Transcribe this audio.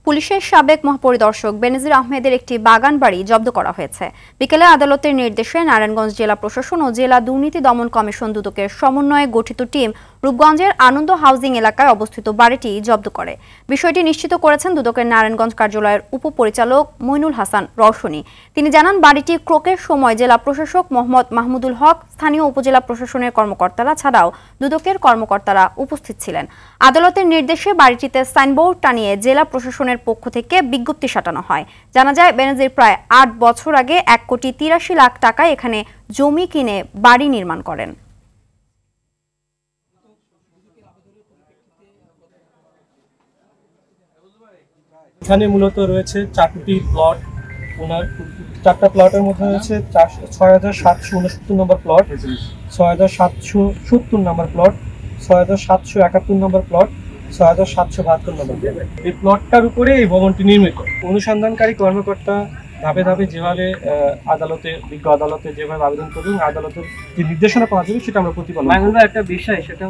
পুলিশের সাবেক মহাপরিদর্শক বেনজির আহমেদের একটি বাগান বাড়ি জব্দ করা হয়েছে। বিকেলে আদালতের নির্দেশে নারায়ণগঞ্জ জেলা প্রশাসন ও জেলা দুর্নীতি দমন কমিশন দুদকের সমন্বয়ে গঠিত টিম রূপগঞ্জের আনন্দ হাউজিং এলাকায় অবস্থিত বাড়িটি জব্দ করে। বিষয়টি নিশ্চিত করেছেন দুদকের নারায়ণগঞ্জ কার্যালয়ের উপপরিচালক মইনুল হাসান রওশনী। তিনি জানান, বাড়িটি ক্রোকের সময় জেলা প্রশাসক মোহাম্মদ মাহমুদুল হক, স্থানীয় উপজেলা প্রশাসনের কর্মকর্তারা ছাড়াও দুদকের কর্মকর্তারা উপস্থিত ছিলেন। আদালতের নির্দেশে বাড়িটিতে সাইনবোর্ড টানিয়ে জেলা প্রশাসনের পক্ষ থেকে বিজ্ঞপ্তি সাটানো হয়। জানা যায়, বেনজির প্রায় ৮ বছর আগে ১,৮৩,০০,০০০ টাকায় এখানে জমি কিনে বাড়ি নির্মাণ করেন। এখানে মূলত রয়েছে 4টি প্লট। ওনার 4টা প্লটের মধ্যে রয়েছে ৬,৭৬৯ নম্বর প্লট, ৬,৭৭০ নম্বর প্লট, ৬,৭৭১ নম্বর প্লট, ৬,৭৭২ নম্বর প্লট। এই প্লটটার উপরে এই ভবনটি নির্মিত। অনুসন্ধানকারী কর্মকর্তা ধাপে ধাপে যেভাবে বিজ্ঞ আদালতে যেভাবে আবেদন করবে এবং আদালতের যে নির্দেশনা পাওয়া যাবে সেটা আমরা প্রতিপালন করব। একটা বিষয় সেটা